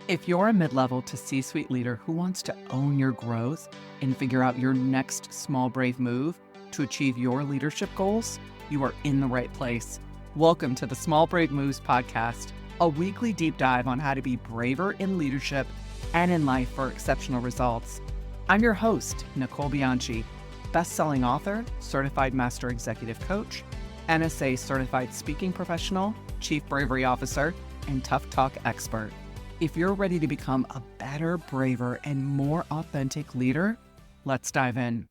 If you're a mid-level to C-suite leader who wants to own your growth and figure out your next small, brave move to achieve your leadership goals, you are in the right place. Welcome to the Small Brave Moves podcast, a weekly deep dive on how to be braver in leadership and in life for exceptional results. I'm your host, Nicole Bianchi, best-selling author, certified master executive coach, NSA certified speaking professional, chief bravery officer, and tough talk expert. If you're ready to become a better, braver, and more authentic leader, let's dive in.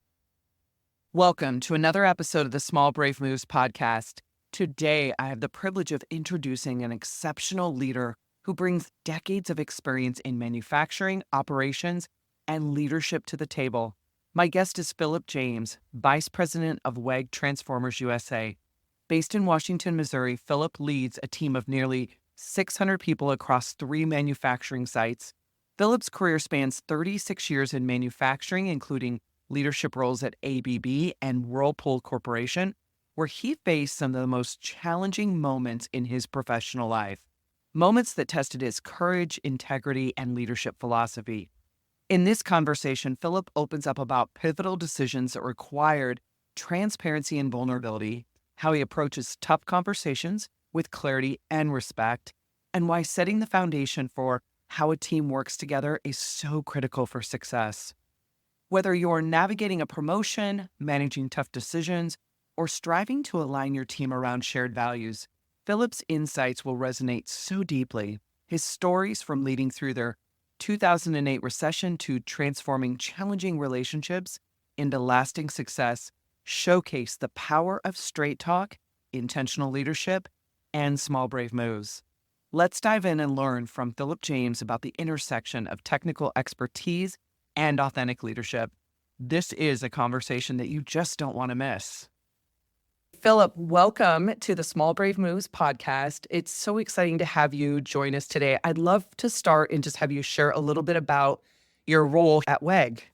Welcome to another episode of the Small Brave Moves podcast. Today, I have the privilege of introducing an exceptional leader who brings decades of experience in manufacturing, operations, and leadership to the table. My guest is Phillip James, Vice President of WEG Transformers USA. Based in Washington, Missouri, Phillip leads a team of nearly 600 people across 3 manufacturing sites. Phillip's career spans 36 years in manufacturing, including leadership roles at ABB and Whirlpool Corporation, where he faced some of the most challenging moments in his professional life, moments that tested his courage, integrity, and leadership philosophy. In this conversation, Phillip opens up about pivotal decisions that required transparency and vulnerability, how he approaches tough conversations with clarity and respect, and why setting the foundation for how a team works together is so critical for success. Whether you're navigating a promotion, managing tough decisions, or striving to align your team around shared values, Phillip's insights will resonate so deeply. His stories, from leading through their 2008 recession to transforming challenging relationships into lasting success, showcase the power of straight talk, intentional leadership, and small brave moves. Let's dive in and learn from Phillip James about the intersection of technical expertise and authentic leadership. This is a conversation that you just don't want to miss. Phillip, welcome to the Small Brave Moves podcast. It's so exciting to have you join us today. I'd love to start and just have you share a little bit about your role at WEG.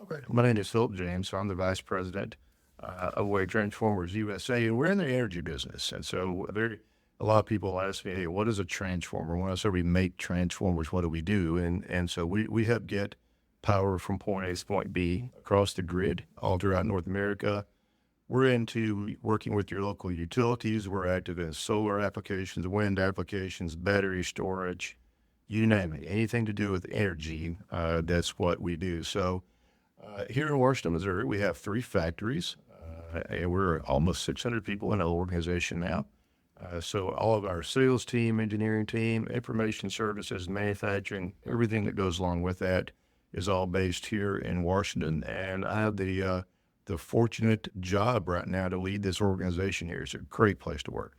Okay. My name is Phillip James. So I'm the Vice President of WEG Transformers USA, and we're in the energy business. And so a lot of people ask me, hey, what is a transformer? When I say we make transformers, what do we do? And so we help get power from point A to point B across the grid all throughout North America. We're into working with your local utilities. We're active in solar applications, wind applications, battery storage, you name it. Anything to do with energy, that's what we do. So here in Washington, Missouri, we have 3 factories, and we're almost 600 people in the organization now. So all of our sales team, engineering team, information services, manufacturing, everything that goes along with that is all based here in Washington. And I have the fortunate job right now to lead this organization here. It's a great place to work.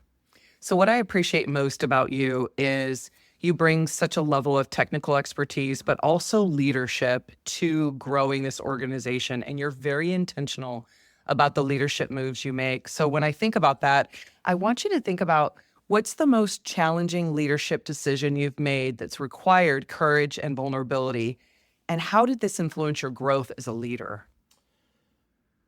So what I appreciate most about you is you bring such a level of technical expertise, but also leadership to growing this organization. And you're very intentional about the leadership moves you make. So when I think about that, I want you to think about what's the most challenging leadership decision you've made that's required courage and vulnerability, and how did this influence your growth as a leader?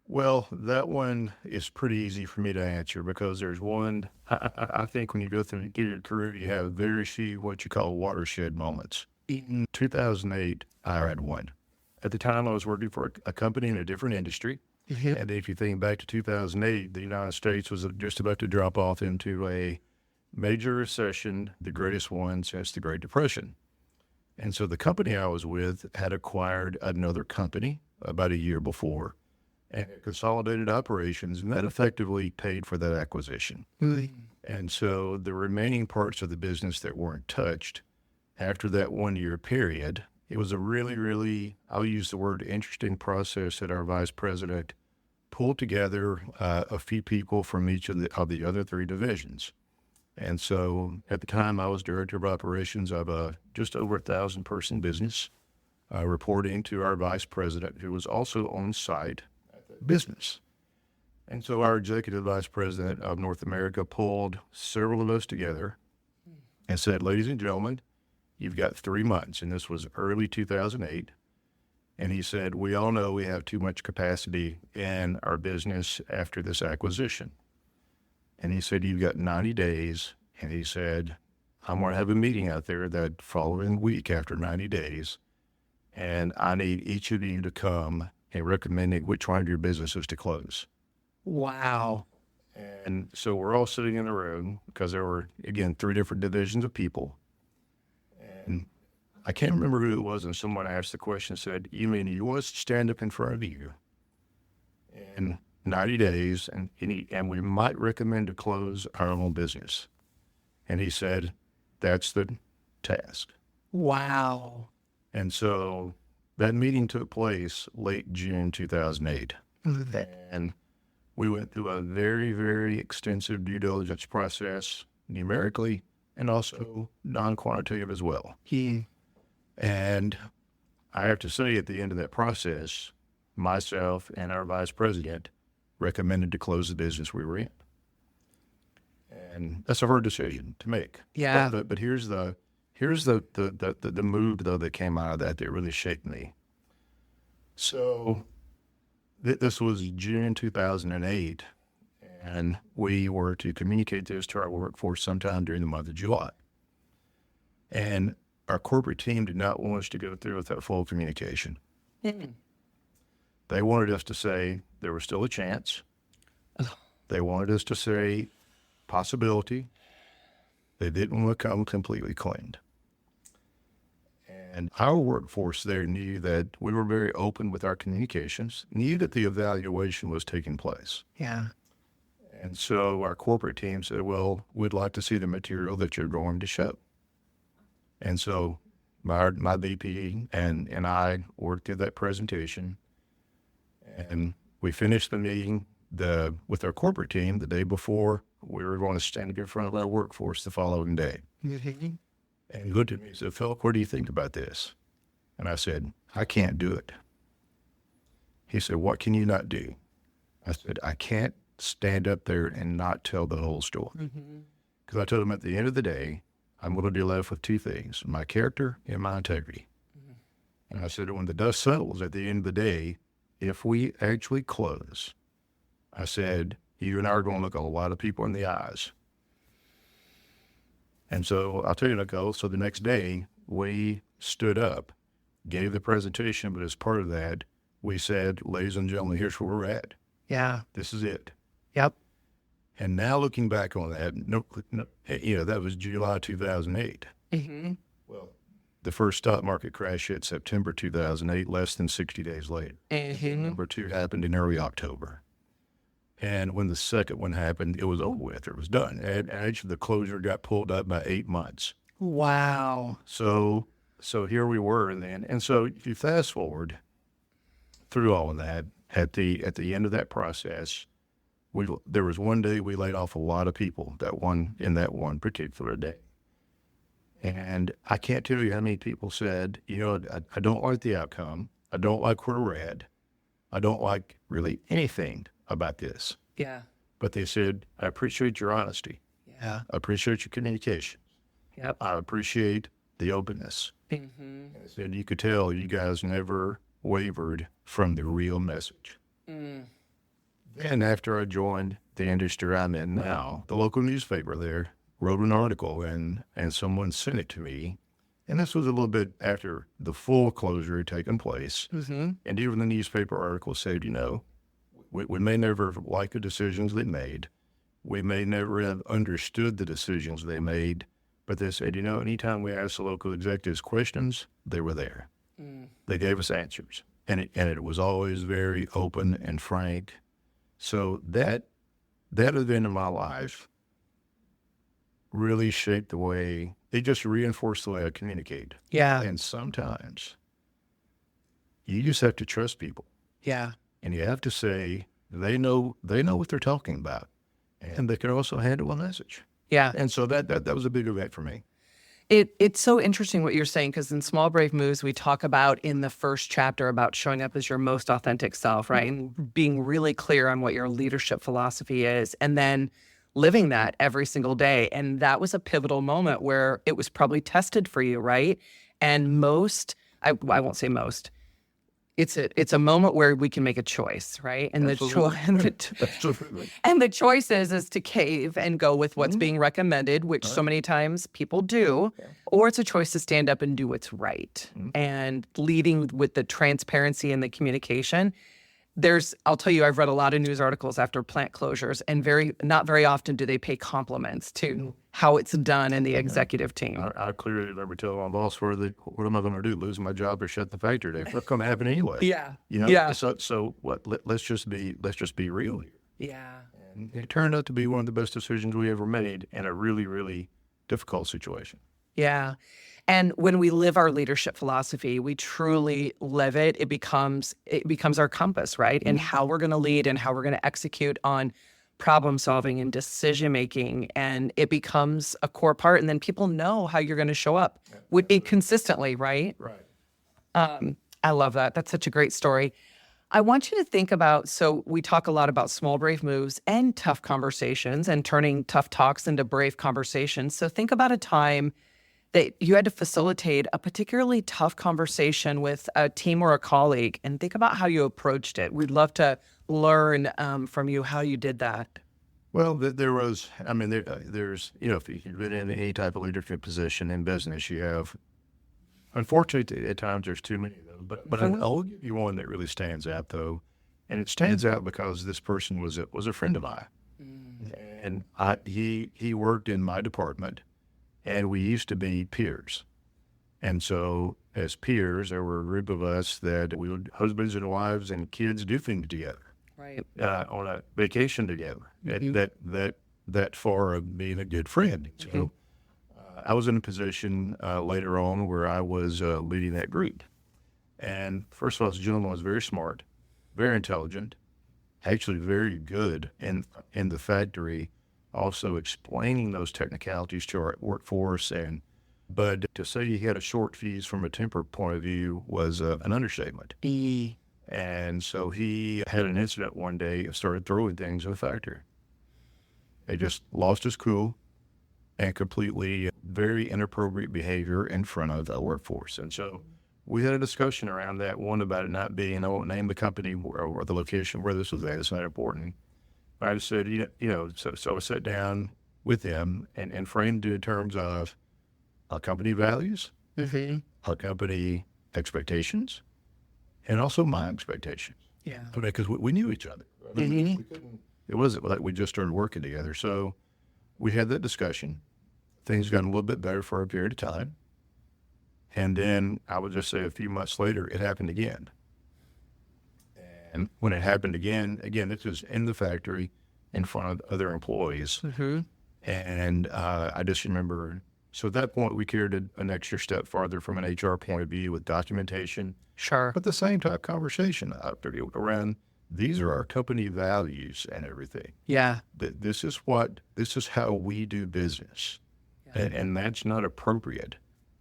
Well, that one is pretty easy for me to answer because there's one, I think when you go through your career, you have very few what you call watershed moments. In 2008, I had one. At the time, I was working for a company in a different industry. And if you think back to 2008, the United States was just about to drop off into a major recession, the greatest one since the Great Depression. And so the company I was with had acquired another company about a year before and consolidated operations, and that effectively paid for that acquisition. And so the remaining parts of the business that weren't touched after that 1-year period, it was a really, really, I'll use the word interesting process that our vice president pulled together a few people from each of the other 3 divisions. And so at the time I was director of operations of a just over 1,000 person business, reporting to our vice president, who was also on site at the business. And so our executive vice president of North America pulled several of us together and said, ladies and gentlemen, you've got 3 months. And this was early 2008. And he said, we all know we have too much capacity in our business after this acquisition. And he said, you've got 90 days. And he said, I'm going to have a meeting out there that following week after 90 days, and I need each of you to come and recommend which one of your businesses to close. Wow. And so we're all sitting in a room because there were, again, 3 different divisions of people. And I can't remember who it was, and someone asked the question, said, you mean you want us to stand up in front of you in 90 days, and we might recommend to close our own business? And he said, that's the task. Wow. And so that meeting took place late June 2008. And we went through a very, very extensive due diligence process, numerically and also non-quantitative as well. And I have to say, at the end of that process, myself and our vice president recommended to close the business we were in. And that's a hard decision to make. Yeah. But here's the mood, though, that came out of that really shaped me. So this was June 2008, and we were to communicate this to our workforce sometime during the month of July. And our corporate team did not want us to go through with that full communication. They wanted us to say there was still a chance. They wanted us to say possibility. They didn't want to come completely cleaned. And our workforce there knew that we were very open with our communications, knew that the evaluation was taking place. Yeah. And so our corporate team said, well, we'd like to see the material that you're going to show. And so my VP and I worked through that presentation, and we finished the meeting with our corporate team the day before we were going to stand in front of our workforce the following day. And he looked at me and said, Phillip, what do you think about this? And I said, I can't do it. He said, what can you not do? I said, I can't stand up there and not tell the whole story. Because I told him at the end of the day, I'm going to be left with 2 things, my character and my integrity. And I said, when the dust settles at the end of the day, if we actually close, I said, you and I are going to look a lot of people in the eyes. And so I'll tell you, Nicole, so the next day we stood up, gave the presentation, but as part of that, we said, ladies and gentlemen, here's where we're at. Yeah. This is it. Yep. And now looking back on that, that was July 2008. Well, the first stock market crash hit September 2008, less than 60 days later. Number 2 happened in early October. And when the second one happened, it was over with. It was done. And actually, the closure got pulled up by 8 months. Wow. So here we were then. And so if you fast forward through all of that, at the end of that process, there was one day we laid off a lot of people in that one particular day. And I can't tell you how many people said, I don't like the outcome. I don't like where we're at. I don't like really anything about this. Yeah. But they said, I appreciate your honesty. Yeah. I appreciate your communication. Yep. I appreciate the openness. And they said, you could tell you guys never wavered from the real message. Then after I joined the industry I'm in now, the local newspaper there wrote an article and someone sent it to me. And this was a little bit after the full closure had taken place. And even the newspaper article said, we may never have liked the decisions they made. We may never have understood the decisions they made. But they said, anytime we asked the local executives questions, they were there. They gave us answers. And it was always very open and frank. So that event in my life really shaped the way, it just reinforced the way I communicate. Yeah. And sometimes you just have to trust people. Yeah. And you have to say, they know what they're talking about. And they can also handle a message. Yeah. And so that was a big event for me. It's so interesting what you're saying, because in Small Brave Moves, we talk about in the first chapter about showing up as your most authentic self, right? And being really clear on what your leadership philosophy is, and then living that every single day. And that was a pivotal moment where it was probably tested for you, right? And I won't say most, It's a moment where we can make a choice, right? And Absolutely. and the choice is to cave and go with what's being recommended, which so many times people do, or it's a choice to stand up and do what's right. And leading with the transparency and the communication. I'll tell you, I've read a lot of news articles after plant closures, and not very often do they pay compliments to how it's done in the executive team. I clearly remember telling my boss, what am I going to do? Lose my job or shut the factory down? What's going to happen anyway? Yeah. You know? Yeah. So what? Let's just be real here. Yeah. And it turned out to be one of the best decisions we ever made in a really, really difficult situation. Yeah. And when we live our leadership philosophy, we truly live it. It becomes our compass, right? And how we're going to lead and how we're going to execute on problem solving and decision making. And it becomes a core part. And then people know how you're going to show up with it consistently, right? Right. I love that. That's such a great story. I want you to think about, so we talk a lot about small, brave moves and tough conversations and turning tough talks into brave conversations. So think about a time that you had to facilitate a particularly tough conversation with a team or a colleague, and think about how you approached it. We'd love to learn from you how you did that. Well, there's, if you've been in any type of leadership position in business, you have, unfortunately, at times there's too many of those, but I'll give you one that really stands out though. And it stands out because this person was a friend of mine. And he worked in my department. And we used to be peers. And so as peers, there were a group of us that we would, husbands and wives and kids, do things together. Right. On a vacation together. That far of being a good friend. So I was in a position later on where I was leading that group. And first of all, this gentleman was very smart, very intelligent, actually very good in the factory, also explaining those technicalities to our workforce. But to say he had a short fuse from a temper point of view was an understatement. And so he had an incident one day and started throwing things in the factory. He just lost his cool and completely very inappropriate behavior in front of the workforce. And so we had a discussion around that, one about it not being, I won't name the company or the location where this was at, it's not important. I just said, so I sat down with him and framed it in terms of our company values, our company expectations, and also my expectations. Yeah. Because we knew each other. It wasn't like we just started working together. So we had that discussion. Things got a little bit better for a period of time. And then I would just say a few months later, it happened again. And when it happened again, this was in the factory in front of other employees. And I just remember, so at that point, we carried an extra step farther from an HR point of view with documentation. Sure. But the same type of conversation around, these are our company values and everything. Yeah. This is how we do business. And that's not appropriate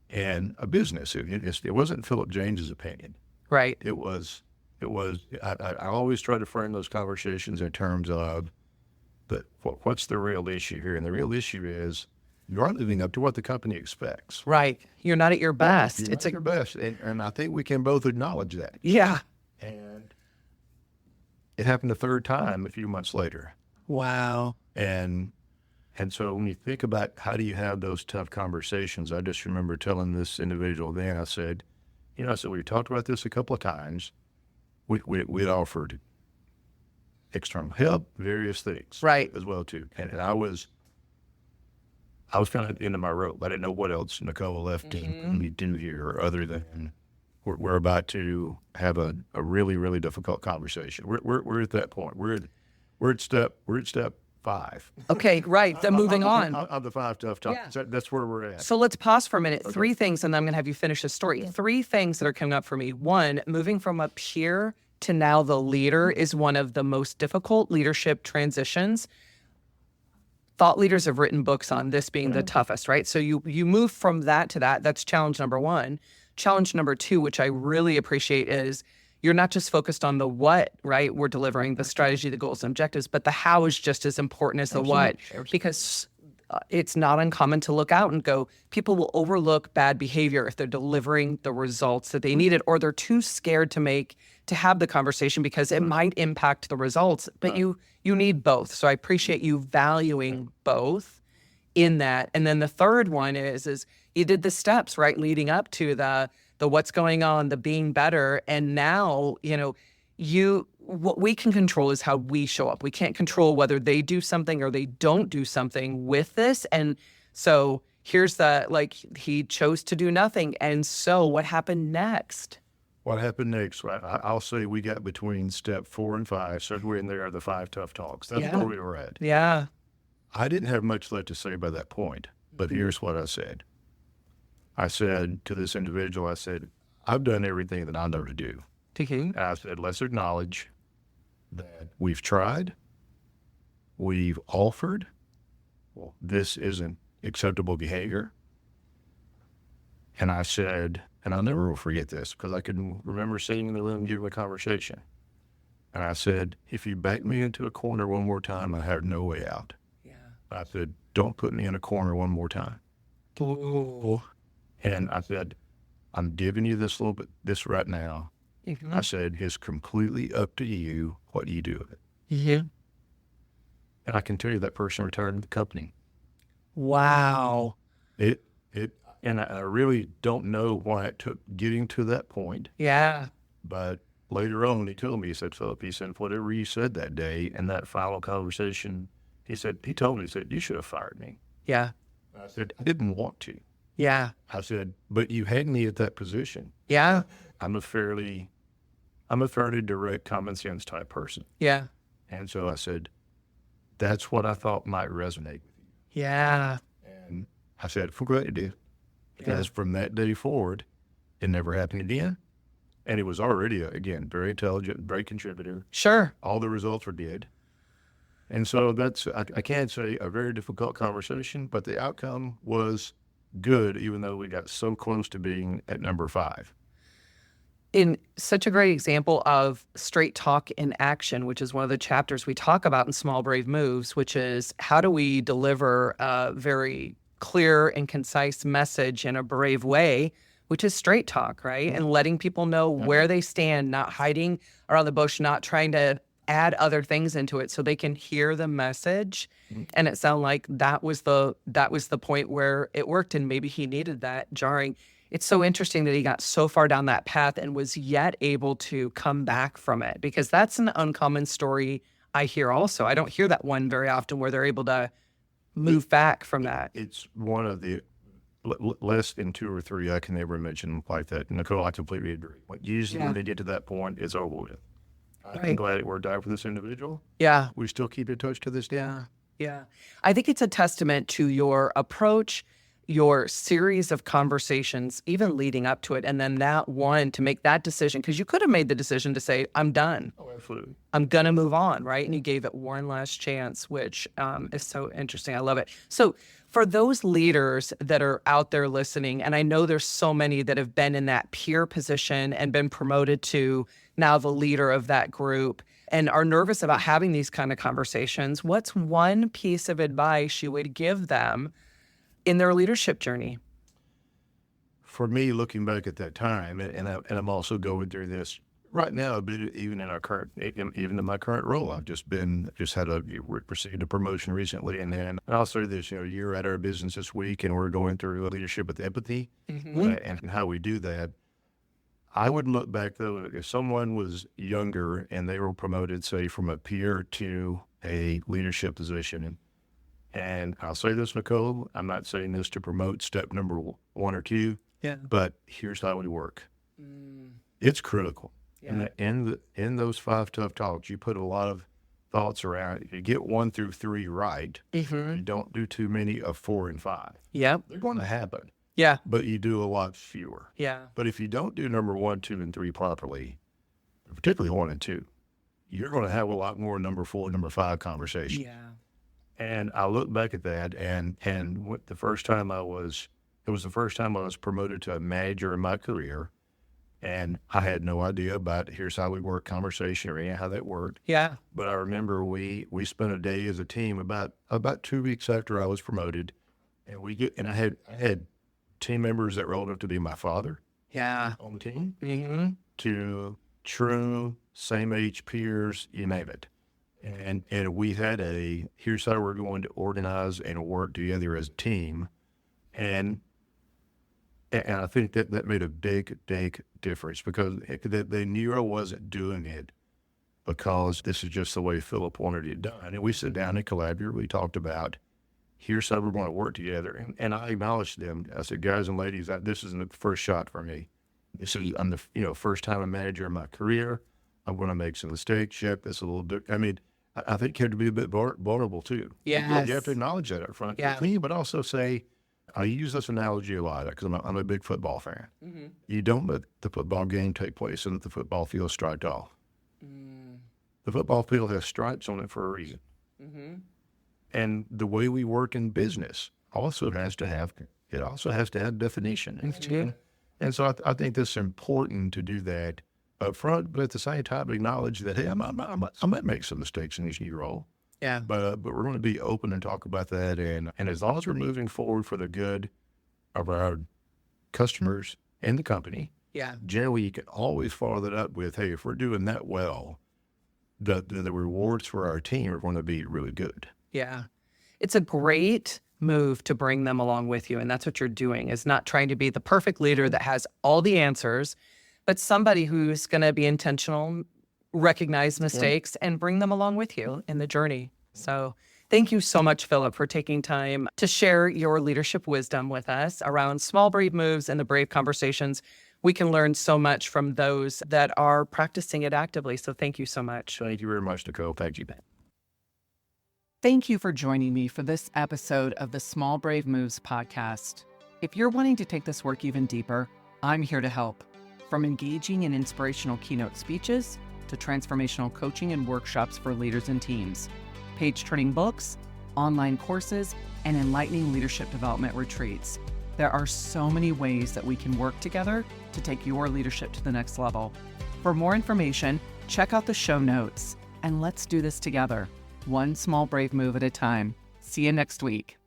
in a business. It wasn't Phillip James's opinion. Right. It was, I always try to frame those conversations in terms of what's the real issue here? And the real issue is you aren't living up to what the company expects. Right. You're not at your best. You're not at your best. And I think we can both acknowledge that. Yeah. And it happened a third time a few months later. Wow. And so when you think about how do you have those tough conversations, I just remember telling this individual then, I said, we talked about this a couple of times. We'd offered external help, various things. Right. As well, too. And I was kind of at the end of my rope. I didn't know what else Nicole left me do here other than we're about to have a really, really difficult conversation. We're at that point. We're at step 5. Okay, right. Then moving on. Of the 5 tough topics. Yeah. That's where we're at. So let's pause for a minute. Okay. 3 things, and then I'm going to have you finish the story. 3 things that are coming up for me. 1, moving from a peer to now the leader is one of the most difficult leadership transitions. Thought leaders have written books on this being the toughest, right? So you move from that to that. That's challenge number 1. Challenge number 2, which I really appreciate, is you're not just focused on the what, right? We're delivering the strategy, the goals, and objectives, but the how is just as important as the what. Because it's not uncommon to look out and go, people will overlook bad behavior if they're delivering the results that they needed, or they're too scared to have the conversation because it might impact the results. But you need both. So I appreciate you valuing both in that. And then the third one is you did the steps, right, leading up to the what's going on, the being better. And now, what we can control is how we show up. We can't control whether they do something or they don't do something with this. And so here's he chose to do nothing. And so what happened next? What happened next? I'll say we got between step 4 and 5. So we're in there are the 5 tough talks. That's where we were at. Yeah. I didn't have much left to say by that point, but here's what I said. I said to this individual, I've done everything that I know to do. I said, let's acknowledge that we've tried, we've offered, well, this isn't acceptable behavior. And I said, and I'll never will forget this because I can remember sitting in the room giving a conversation. And I said, if you back me into a corner one more time, I have no way out. Yeah. I said, don't put me in a corner one more time. Oh. And I said, I'm giving you this right now. Mm-hmm. I said, it's completely up to you what you do with it. Yeah. And I can tell you that person returned to the company. Wow. And I really don't know why it took getting to that point. Yeah. But later on, he told me, he said, Phillip, whatever you said that day in that final conversation, he told me, you should have fired me. Yeah. I said, I didn't want to. Yeah. I said, but you had me at that position. Yeah. I'm a fairly direct, common sense type person. Yeah. And so I said, that's what I thought might resonate with you. Yeah. And I said, I'm glad you did. Because from that day forward, it never happened again. And it was already, again, very intelligent, very contributor. Sure. All the results were good. And so I can't say a very difficult conversation, but the outcome was good, even though we got so close to being at number 5. In such a great example of straight talk in action, which is one of the chapters we talk about in Small Brave Moves, which is how do we deliver a very clear and concise message in a brave way, which is straight talk, right? And letting people know where they stand, not hiding around the bush, not trying to add other things into it so they can hear the message. And it sounded like that was the point where it worked, and maybe he needed that jarring. It's so interesting that he got so far down that path and was yet able to come back from it, because that's an uncommon story I hear also. I don't hear that one very often where they're able to move back from that. It's one of the less than 2 or 3 I can ever mention like that. Nicole, I completely agree. Usually when they get to that point, it's over with. I'm glad it worked out for this individual. Yeah. We still keep in touch to this day. Yeah. I think it's a testament to your approach, your series of conversations, even leading up to it, and then that one to make that decision, because you could have made the decision to say, I'm done. Oh, absolutely. I'm going to move on, right? And you gave it one last chance, which is so interesting. I love it. So for those leaders that are out there listening, and I know there's so many that have been in that peer position and been promoted to now the leader of that group and are nervous about having these kind of conversations, what's one piece of advice you would give them in their leadership journey? For me, looking back at that time, and I'm also going through this right now, but even in my current role, I've received a promotion recently, and then also this, you're at our business this week, and we're going through leadership with empathy, and how we do that. I would look back though, if someone was younger and they were promoted, say, from a peer to a leadership position, and I'll say this, Nicole, I'm not saying this to promote step number 1 or 2, but here's how it would work. It's critical. Yeah. In those 5 tough talks, you put a lot of thoughts around. If you get 1 through 3 right, you don't do too many of 4 and 5. Yep. They're going to happen. Yeah. But you do a lot fewer. Yeah. But if you don't do number 1, 2, and 3 properly, particularly 1 and 2, you're going to have a lot more number 4, number 5 conversations. Yeah. And I look back at that, and the first time I was promoted to a manager in my career. And I had no idea about here's how we work conversation or how that worked. Yeah. But I remember we spent a day as a team about 2 weeks after I was promoted, and I had team members that were old enough to be my father Yeah. on the team Mm-hmm. to true same age peers, you name it. And we had here's how we're going to organize and work together as a team. And and I think that made a big, big difference because they knew I wasn't doing it because this is just the way Philip wanted it done. And we sat down and collaborated. We talked about here's how we're going to work together. And I acknowledged them. I said, guys and ladies, this isn't the first shot for me. I'm the first time a manager in my career. I'm going to make some mistakes. Yep, that's a little bit. I mean, I think you have to be a bit vulnerable too. Yes. You have to acknowledge that up front. Yeah. But also say, I use this analogy a lot because I'm a big football fan. Mm-hmm. You don't let the football game take place and let the football field striped off. The football field has stripes on it for a reason. Mm-hmm. And the way we work in business also has to have definition. Mm-hmm. And so I think it's important to do that up front, but at the same time acknowledge that, hey, I might make some mistakes in this new role. Yeah. But we're going to be open and talk about that. And as long as we're moving forward for the good of our customers and the company, Yeah. generally you can always follow that up with, hey, if we're doing that well, the rewards for our team are going to be really good. Yeah. It's a great move to bring them along with you. And that's what you're doing, is not trying to be the perfect leader that has all the answers, but somebody who's going to be intentional, recognize mistakes, and bring them along with you in the journey. So thank you so much, Phillip, for taking time to share your leadership wisdom with us around small, brave moves and the brave conversations. We can learn so much from those that are practicing it actively. So thank you so much. Thank you very much, Nicole. Thank you. Thank you for joining me for this episode of the Small Brave Moves podcast. If you're wanting to take this work even deeper, I'm here to help. From engaging in inspirational keynote speeches to transformational coaching and workshops for leaders and teams, page-turning books, online courses, and enlightening leadership development retreats. There are so many ways that we can work together to take your leadership to the next level. For more information, check out the show notes, and let's do this together, one small brave move at a time. See you next week.